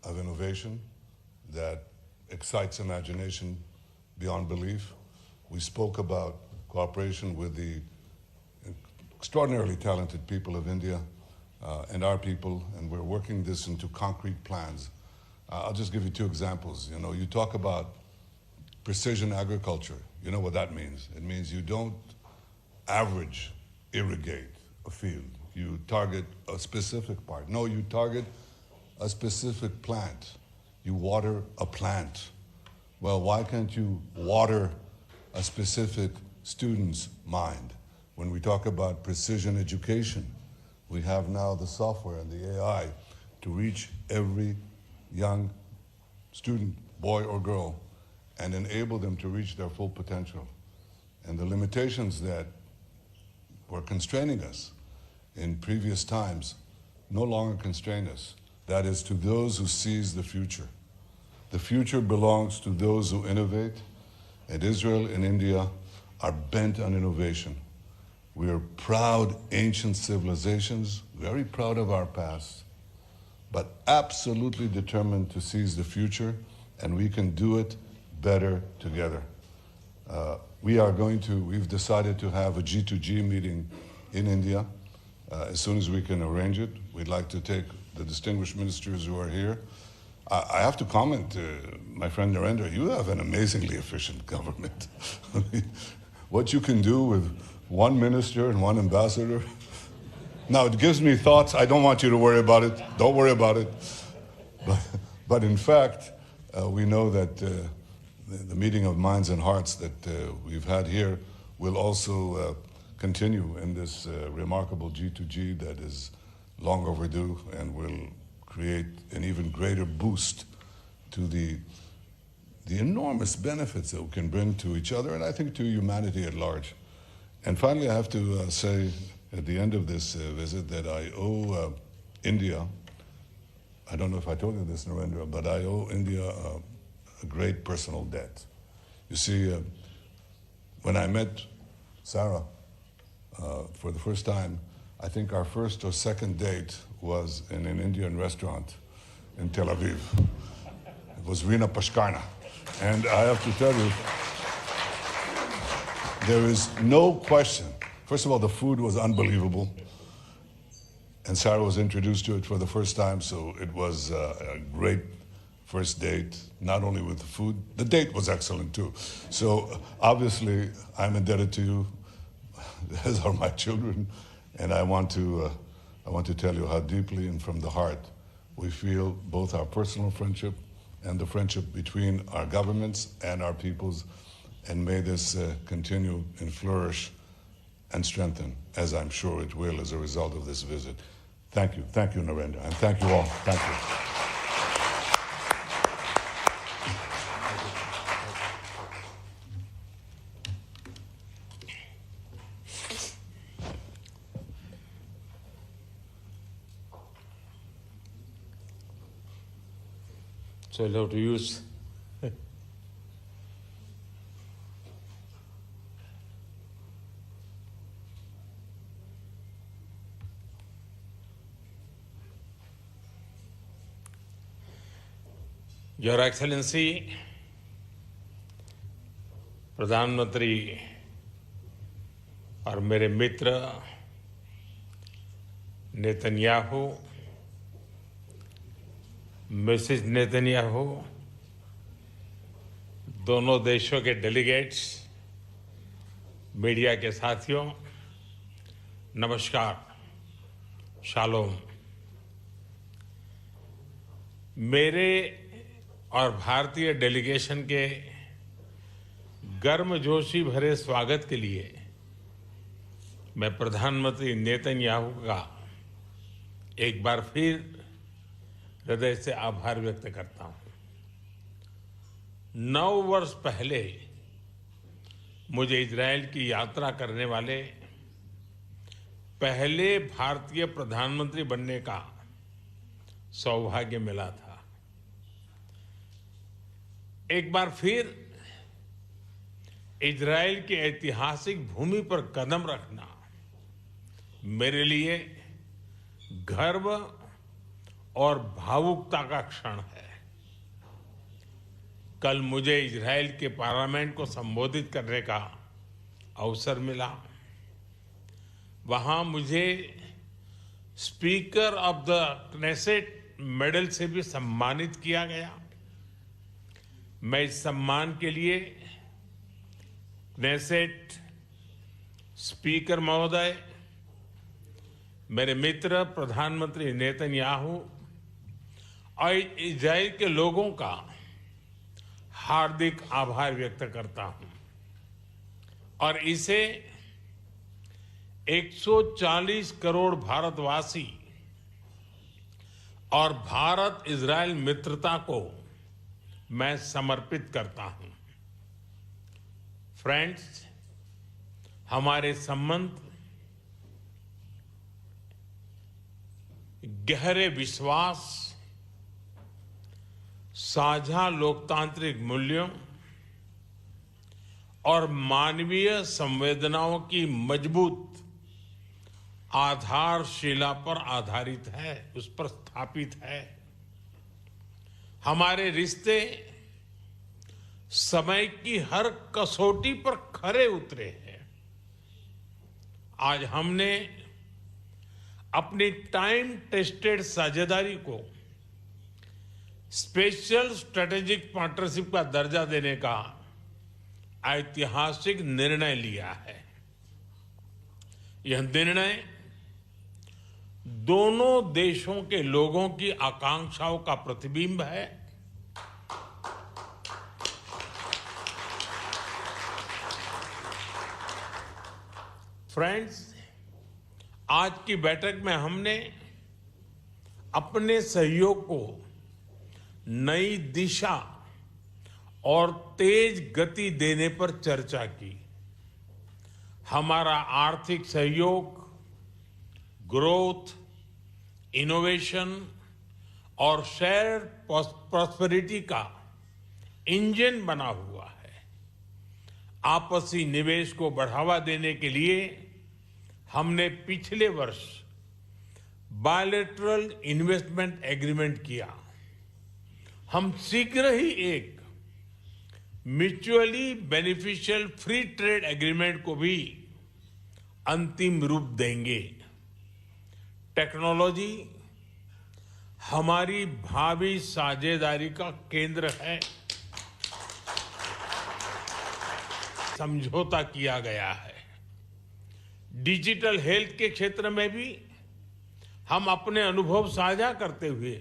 of innovation that excites imagination beyond belief. We spoke about cooperation with the extraordinarily talented people of India and our people, and we're working this into concrete plans. I'll just give you two examples. You know, you talk about precision agriculture. You know what that means. It means you don't average irrigate a field. You target a specific part. No, you target a specific plant. You water a plant. Well, why can't you water a specific student's mind? When we talk about precision education, we have now the software and the AI to reach every young student, boy or girl, and enable them to reach their full potential. And the limitations that were constraining us in previous times no longer constrain us. That is, to those who seize the future. The future belongs to those who innovate, and Israel and India are bent on innovation. We are proud ancient civilizations, very proud of our past, but absolutely determined to seize the future, and we can do it better together. We've decided to have a G2G meeting in India as soon as we can arrange it. We'd like to take the distinguished ministers who are here. I have to comment, my friend Narendra, you have an amazingly efficient government. What you can do with one minister and one ambassador. Now, it gives me thoughts. I don't want you to worry about it. Don't worry about it. But in fact, we know that the meeting of minds and hearts that we've had here will also continue in this remarkable G2G that is long overdue and will create an even greater boost to the enormous benefits that we can bring to each other and I think to humanity at large. And finally, I have to say at the end of this visit that I owe India, I don't know if I told you this, Narendra, but I owe India a great personal debt. You see, when I met Sarah for the first time, I think our first or second date was in an Indian restaurant in Tel Aviv. It was Rina Pashkarna. And I have to tell you, there is no question. First of all, the food was unbelievable. And Sarah was introduced to it for the first time, so it was a great first date, not only with the food, the date was excellent too. So obviously, I'm indebted to you, as are my children, and I want to tell you how deeply and from the heart we feel both our personal friendship and the friendship between our governments and our peoples, and may this continue and flourish and strengthen, as I'm sure it will as a result of this visit. Thank you, Narendra, and thank you all. Thank you. So I'll have to use Your Excellency, प्रधानमंत्री और मेरे मित्र Netanyahu, Mrs Netanyahu, दोनों देशों के delegates, media के साथियों, नमस्कार, shalom. मेरे और भारतीय डेलीगेशन के गर्मजोशी भरे स्वागत के लिए मैं प्रधानमंत्री नेतन्याहू का एक बार फिर हृदय से आभार व्यक्त करता हूं। 9 वर्ष पहले मुझे इजरायल की यात्रा करने वाले पहले भारतीय प्रधानमंत्री बनने का सौभाग्य मिला था। एक बार फिर इजरायल की ऐतिहासिक भूमि पर कदम रखना मेरे लिए गर्व और भावुकता का क्षण है। कल मुझे इजरायल के पार्लियामेंट को संबोधित करने का अवसर मिला। वहां मुझे speaker of the Knesset medal से भी सम्मानित किया गया। मैं इस सम्मान के लिए क्नेसेट स्पीकर महोदय, मेरे मित्र प्रधानमंत्री नेतन्याहू और इजरायल के लोगों का हार्दिक आभार व्यक्त करता हूं और इसे 140 करोड़ भारतवासी और भारत इजरायल मित्रता को मैं समर्पित करता हूं। फ्रेंड्स, हमारे संबंध गहरे विश्वास, साझा लोकतांत्रिक मूल्यों और मानवीय संवेदनाओं की मजबूत आधारशिला पर आधारित है, उस पर स्थापित है। हमारे रिश्ते समय की हर कसौटी पर खरे उतरे हैं। आज हमने अपनी टाइम टेस्टेड साझेदारी को स्पेशल स्ट्रेटेजिक पार्टनरशिप का दर्जा देने का ऐतिहासिक निर्णय लिया है। यह निर्णय दोनों देशों के लोगों की आकांक्षाओं का प्रतिबिंब है। फ्रेंड्स, आज की बैठक में हमने अपने सहयोग को नई दिशा और तेज गति देने पर चर्चा की। हमारा आर्थिक सहयोग ग्रोथ, इनोवेशन और शेयर प्रॉस्पेरिटी का इंजन बना हुआ है। आपसी निवेश को बढ़ावा देने के लिए हमने पिछले वर्ष बायलैटरल इन्वेस्टमेंट एग्रीमेंट किया। हम शीघ्र ही एक mutually beneficial free trade agreement को भी अंतिम रूप देंगे। टेक्नोलॉजी हमारी भावी साझेदारी का केंद्र है। समझौता किया गया है। डिजिटल हेल्थ के क्षेत्र में भी हम अपने अनुभव साझा करते हुए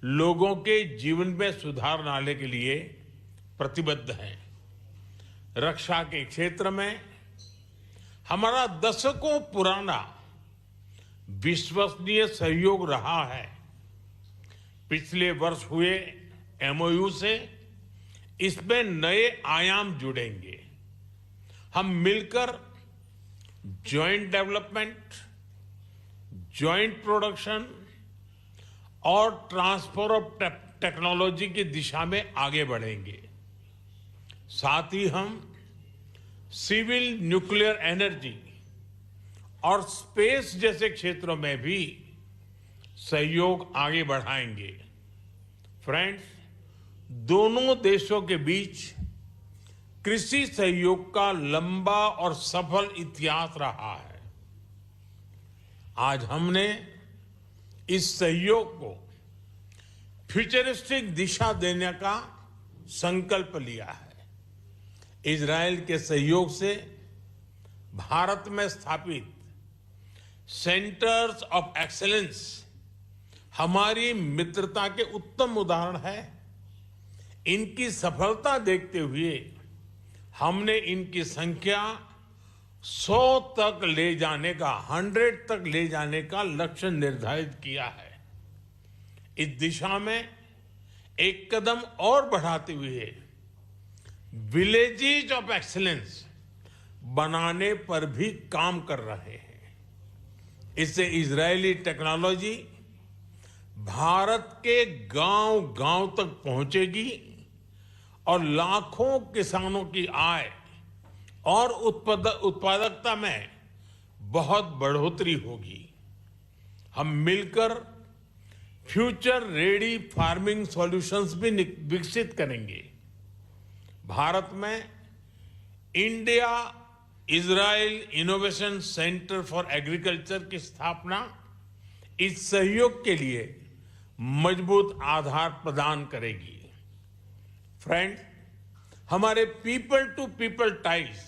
लोगों के जीवन में सुधार लाने के लिए प्रतिबद्ध हैं। रक्षा के क्षेत्र में हमारा दशकों पुराना विश्वसनीय सहयोग रहा है। पिछले वर्ष हुए एमओयू से इसमें नए आयाम जुड़ेंगे। हम मिलकर जॉइंट डेवलपमेंट, जॉइंट प्रोडक्शन और ट्रांसफर ऑफ टेक्नोलॉजी की दिशा में आगे बढ़ेंगे। साथ ही हम सिविल न्यूक्लियर एनर्जी और स्पेस जैसे क्षेत्रों में भी सहयोग आगे बढ़ाएंगे। फ्रेंड्स, दोनों देशों के बीच कृषि सहयोग का लंबा और सफल इतिहास रहा है। आज हमने इस सहयोग को फ्यूचरिस्टिक दिशा देने का संकल्प लिया है। इजरायल के सहयोग से भारत में स्थापित सेंटर्स ऑफ एक्सीलेंस हमारी मित्रता के उत्तम उदाहरण है। इनकी सफलता देखते हुए हमने इनकी संख्या 100 तक ले जाने का 100 तक ले जाने का लक्ष्य निर्धारित किया है। इस दिशा में एक कदम और बढ़ाते हुए विलेजेस ऑफ एक्सीलेंस बनाने पर भी काम कर रहे हैं। इससे इजरायली टेक्नोलॉजी भारत के गांव-गांव तक पहुंचेगी और लाखों किसानों की आय और उत्पादकता में बहुत बढ़ोतरी होगी। हम मिलकर फ्यूचर रेडी फार्मिंग सॉल्यूशंस भी विकसित करेंगे। भारत में India Israel innovation centre for agriculture की स्थापना इस सहयोग के लिए मजबूत आधार प्रदान करेगी। फ्रेंड्स, हमारे पीपल टू पीपल टाइज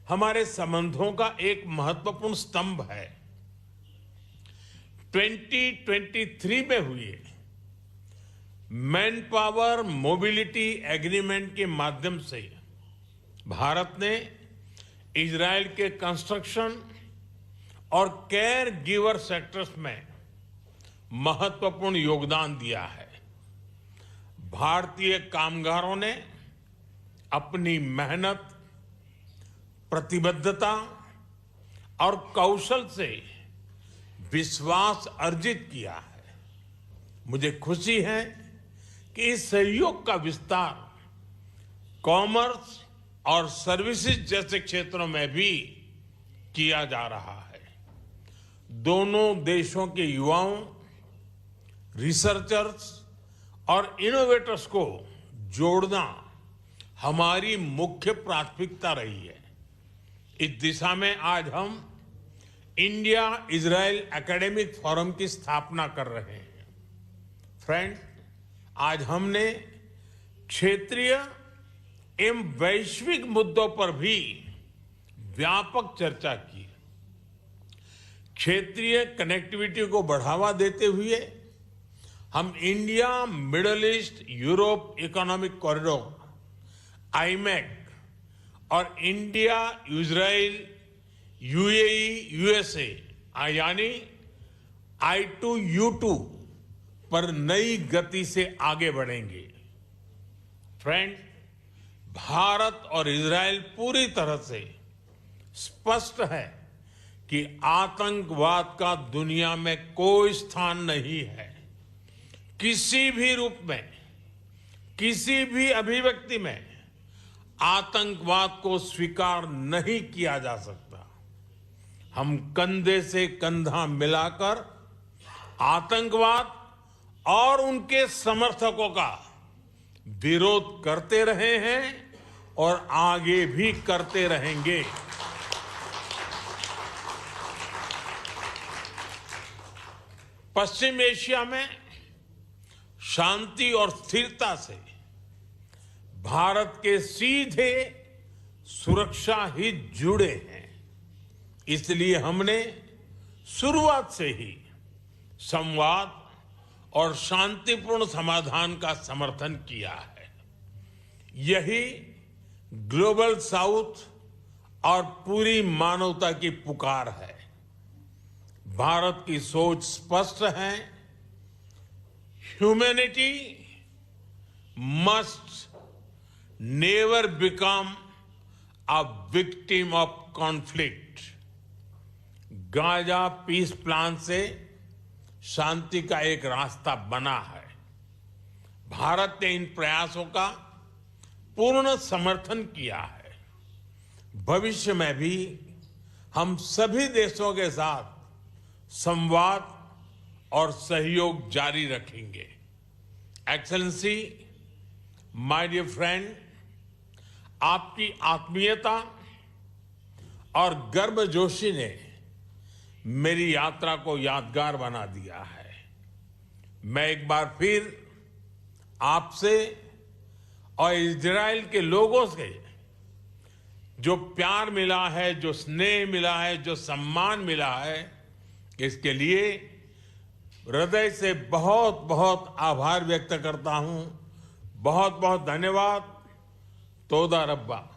हमारे संबंधों का एक महत्वपूर्ण स्तंभ है। 2023 में हुए मैन पावर मोबिलिटी एग्रीमेंट के माध्यम से भारत ने इजराइल के कंस्ट्रक्शन और केयर गिवर सेक्टर्स में महत्वपूर्ण योगदान दिया है। भारतीय कामगारों ने अपनी मेहनत, प्रतिबद्धता और कौशल से विश्वास अर्जित किया है। मुझे खुशी है कि इस सहयोग का विस्तार कॉमर्स और सर्विसेज जैसे क्षेत्रों में भी किया जा रहा है। दोनों देशों के युवाओं, रिसर्चर्स और इनोवेटर्स को जोड़ना हमारी मुख्य प्राथमिकता रही है। इस दिशा में आज हम इंडिया इजराइल एकेडमिक फोरम की स्थापना कर रहे हैं। फ्रेंड्स, आज हमने क्षेत्रीय एवं वैश्विक मुद्दों पर भी व्यापक चर्चा की। क्षेत्रीय कनेक्टिविटी को बढ़ावा देते हुए हम India middle east Europe economic corridor iMac और इंडिया इजराइल यूएई यूएसए यानी I2U2 पर नई गति से आगे बढ़ेंगे। फ्रेंड्स, भारत और इजराइल पूरी तरह से स्पष्ट है कि आतंकवाद का दुनिया में कोई स्थान नहीं है। किसी भी रूप में, किसी भी अभिव्यक्ति में आतंकवाद को स्वीकार नहीं किया जा सकता। हम कंधे से कंधा मिलाकर आतंकवाद और उनके समर्थकों का विरोध करते रहे हैं और आगे भी करते रहेंगे। पश्चिम एशिया में शांति और स्थिरता से भारत के सीधे सुरक्षा हित जुड़े हैं। इसलिए हमने शुरुआत से ही संवाद और शांतिपूर्ण समाधान का समर्थन किया है। यही ग्लोबल साउथ और पूरी मानवता की पुकार है। भारत की सोच स्पष्ट है। Humanity must never become a victim of conflict. Gaza peace plan से शांति का एक रास्ता बना है। भारत ने इन प्रयासों का पूर्ण समर्थन किया है। भविष्य में भी हम सभी देशों के साथ संवाद और सहयोग जारी रखेंगे। एक्सेलेंसी, माय डियर फ्रेंड, आपकी आत्मीयता और गर्मजोशी ने मेरी यात्रा को यादगार बना दिया है। मैं एक बार फिर आपसे और इजराइल के लोगों से जो प्यार मिला है, जो स्नेह मिला है, जो सम्मान मिला है, इसके लिए हृदय से बहुत बहुत आभार व्यक्त करता हूं। बहुत बहुत धन्यवाद। तोदा रब्बा।